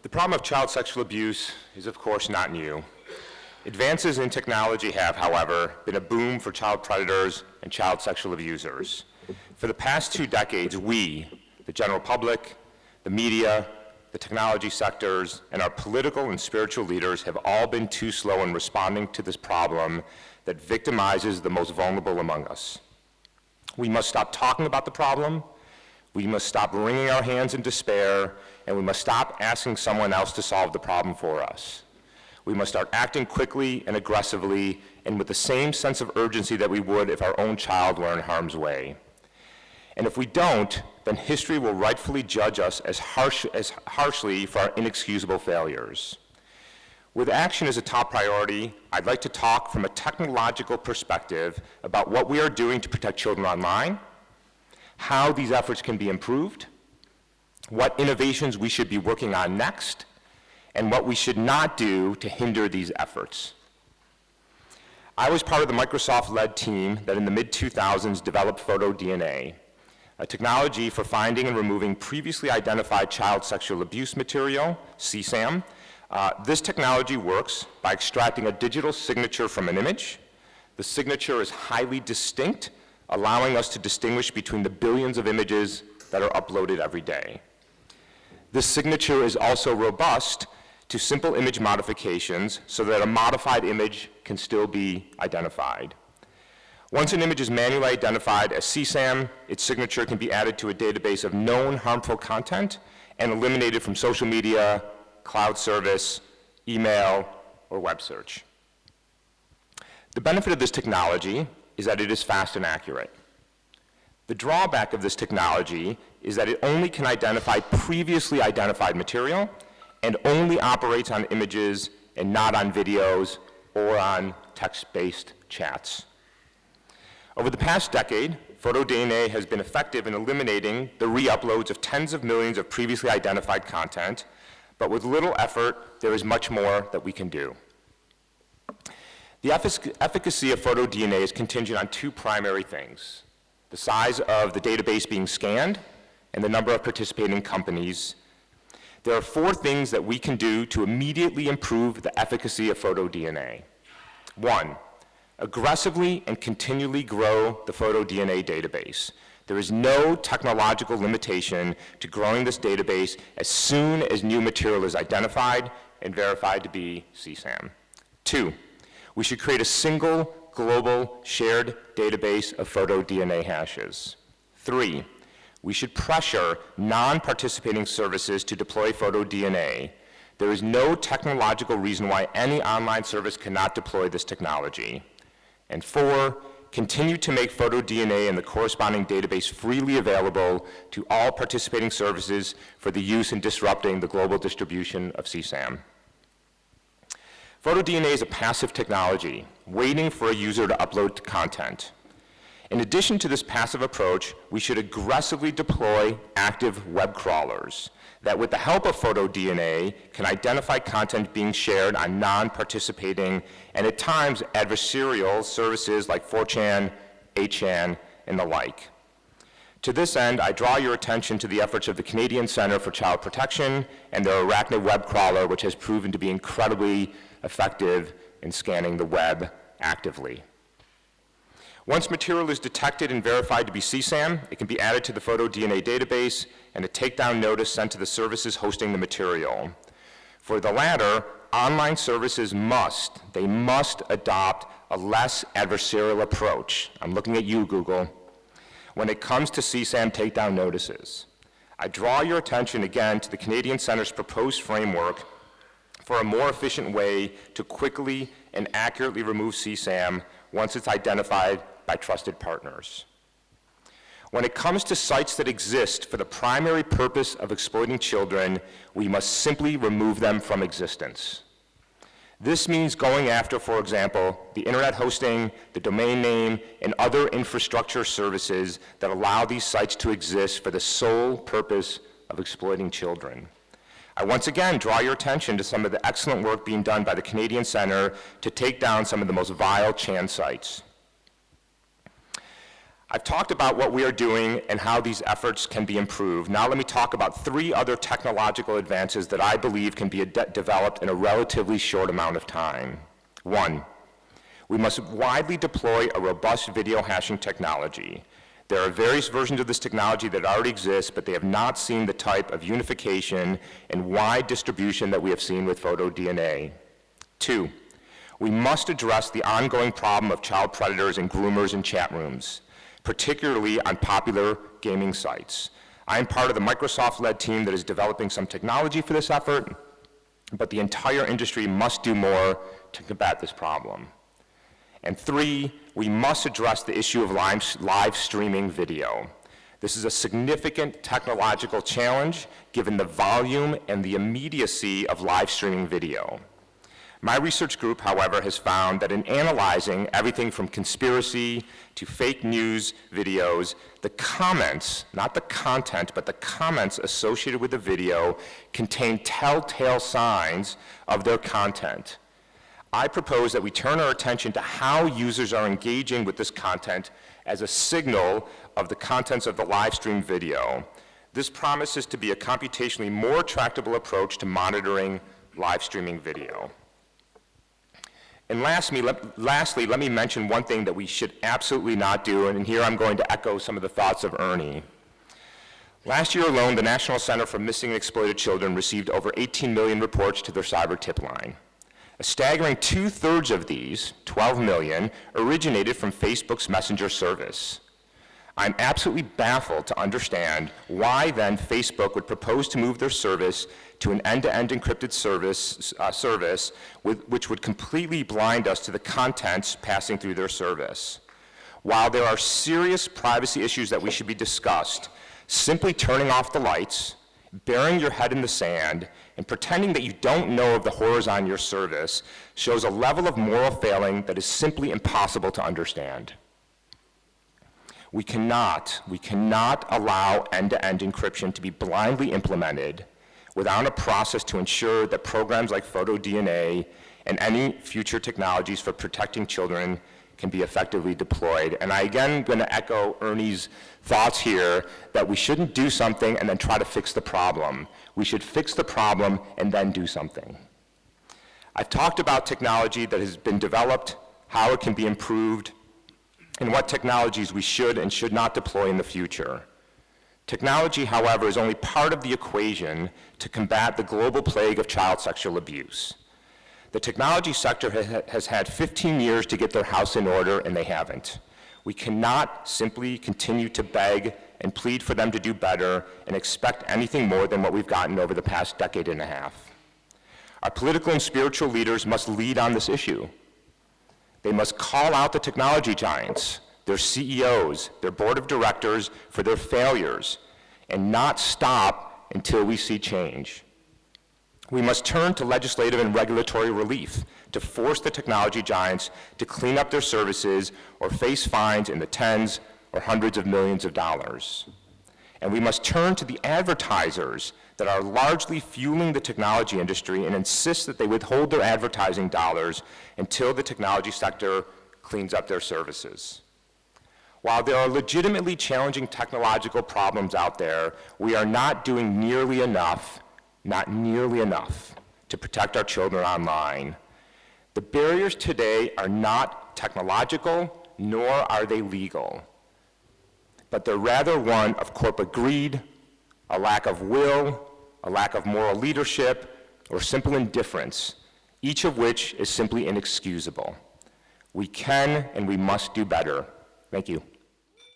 The problem of child sexual abuse is, of course, not new. Advances in technology have, however, been a boom for child predators and child sexual abusers. For the past 2 decades, we, the general public, the media, the technology sectors, and our political and spiritual leaders have all been too slow in responding to this problem that victimizes the most vulnerable among us. We must stop talking about the problem, we must stop wringing our hands in despair, and we must stop asking someone else to solve the problem for us. We must start acting quickly and aggressively and with the same sense of urgency that we would if our own child were in harm's way. And if we don't, then history will rightfully judge us as harshly for our inexcusable failures. With action as a top priority, I'd like to talk from a technological perspective about what we are doing to protect children online, how these efforts can be improved, what innovations we should be working on next, and what we should not do to hinder these efforts. I was part of the Microsoft-led team that in the mid-2000s developed photo DNA, a technology for finding and removing previously identified child sexual abuse material, CSAM. This technology works by extracting a digital signature from an image. The signature is highly distinct, allowing us to distinguish between the billions of images that are uploaded every day. This signature is also robust to simple image modifications so that a modified image can still be identified. Once an image is manually identified as CSAM, its signature can be added to a database of known harmful content and eliminated from social media, cloud service, email, or web search. The benefit of this technology is that it is fast and accurate. The drawback of this technology is that it only can identify previously identified material and only operates on images and not on videos or on text-based chats. Over the past decade, photo DNA has been effective in eliminating the re-uploads of tens of millions of previously identified content, but with little effort, there is much more that we can do. The efficacy of photo DNA is contingent on 2 primary things: the size of the database being scanned and the number of participating companies. There are 4 things that we can do to immediately improve the efficacy of photo DNA. 1, aggressively and continually grow the photo DNA database. There is no technological limitation to growing this database as soon as new material is identified and verified to be CSAM. 2, we should create a single global shared database of photo DNA hashes. 3, we should pressure non-participating services to deploy photo DNA. There is no technological reason why any online service cannot deploy this technology. And 4, continue to make photo DNA and the corresponding database freely available to all participating services for the use in disrupting the global distribution of CSAM. Photo DNA is a passive technology, waiting for a user to upload content. In addition to this passive approach, we should aggressively deploy active web crawlers that, with the help of photo DNA, can identify content being shared on non-participating and at times adversarial services like 4chan, 8chan, and the like. To this end, I draw your attention to the efforts of the Canadian Centre for Child Protection and their Arachnid web crawler, which has proven to be incredibly effective in scanning the web actively. Once material is detected and verified to be CSAM, it can be added to the photo DNA database and a takedown notice sent to the services hosting the material. For the latter, online services must adopt a less adversarial approach. I'm looking at you, Google. When it comes to CSAM takedown notices, I draw your attention again to the Canadian Centre's proposed framework for a more efficient way to quickly and accurately remove CSAM once it's identified by trusted partners. When it comes to sites that exist for the primary purpose of exploiting children, we must simply remove them from existence. This means going after, for example, the internet hosting, the domain name, and other infrastructure services that allow these sites to exist for the sole purpose of exploiting children. I once again draw your attention to some of the excellent work being done by the Canadian Centre to take down some of the most vile Chan sites. I've talked about what we are doing and how these efforts can be improved. Now let me talk about 3 other technological advances that I believe can be developed in a relatively short amount of time. 1, we must widely deploy a robust video hashing technology. There are various versions of this technology that already exist, but they have not seen the type of unification and wide distribution that we have seen with photo DNA. 2, we must address the ongoing problem of child predators and groomers in chat rooms, particularly on popular gaming sites. I am part of the Microsoft-led team that is developing some technology for this effort, but the entire industry must do more to combat this problem. And 3, we must address the issue of live streaming video. This is a significant technological challenge given the volume and the immediacy of live streaming video. My research group, however, has found that in analyzing everything from conspiracy to fake news videos, the comments, not the content, but the comments associated with the video contain telltale signs of their content. I propose that we turn our attention to how users are engaging with this content as a signal of the contents of the live stream video. This promises to be a computationally more tractable approach to monitoring live streaming video. And lastly, let me mention one thing that we should absolutely not do, and here I'm going to echo some of the thoughts of Ernie. Last year alone, the National Center for Missing and Exploited Children received over 18 million reports to their cyber tip line. A staggering 2/3 of these, 12 million, originated from Facebook's Messenger service. I'm absolutely baffled to understand why then Facebook would propose to move their service to an end-to-end encrypted service, which would completely blind us to the contents passing through their service. While there are serious privacy issues that we should be discussed, simply turning off the lights, burying your head in the sand, and pretending that you don't know of the horrors on your service shows a level of moral failing that is simply impossible to understand. We cannot allow end-to-end encryption to be blindly implemented without a process to ensure that programs like photo DNA and any future technologies for protecting children can be effectively deployed. And I again am going to echo Ernie's thoughts here that we shouldn't do something and then try to fix the problem. We should fix the problem and then do something. I've talked about technology that has been developed, how it can be improved, and what technologies we should and should not deploy in the future. Technology, however, is only part of the equation to combat the global plague of child sexual abuse. The technology sector has had 15 years to get their house in order, and they haven't. We cannot simply continue to beg and plead for them to do better and expect anything more than what we've gotten over the past decade and a half. Our political and spiritual leaders must lead on this issue. They must call out the technology giants, their CEOs, their board of directors for their failures, and not stop until we see change. We must turn to legislative and regulatory relief to force the technology giants to clean up their services or face fines in the tens or hundreds of millions of dollars. And we must turn to the advertisers that are largely fueling the technology industry and insist that they withhold their advertising dollars until the technology sector cleans up their services. While there are legitimately challenging technological problems out there, we are not doing nearly enough to protect our children online. The barriers today are not technological, nor are they legal, but they're rather one of corporate greed, a lack of will, a lack of moral leadership, or simple indifference, each of which is simply inexcusable. We can and we must do better. Thank you.